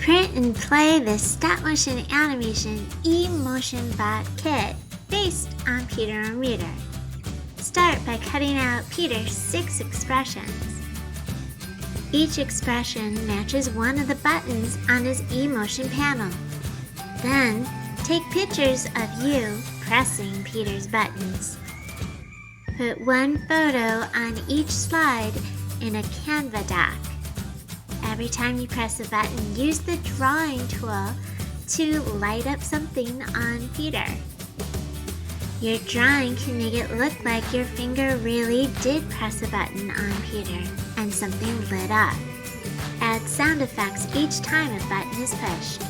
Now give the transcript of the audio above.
Print and play the stop-motion animation eMotion bot kit based on Peter and Reader. Start by cutting out Peter's 6 expressions. Each expression matches one of the buttons on his eMotion panel. Then, take pictures of you pressing Peter's buttons. Put one photo on each slide in a Canva doc. Every time you press a button, use the drawing tool to light up something on Peter. Your drawing can make it look like your finger really did press a button on Peter and something lit up. Add sound effects each time a button is pushed.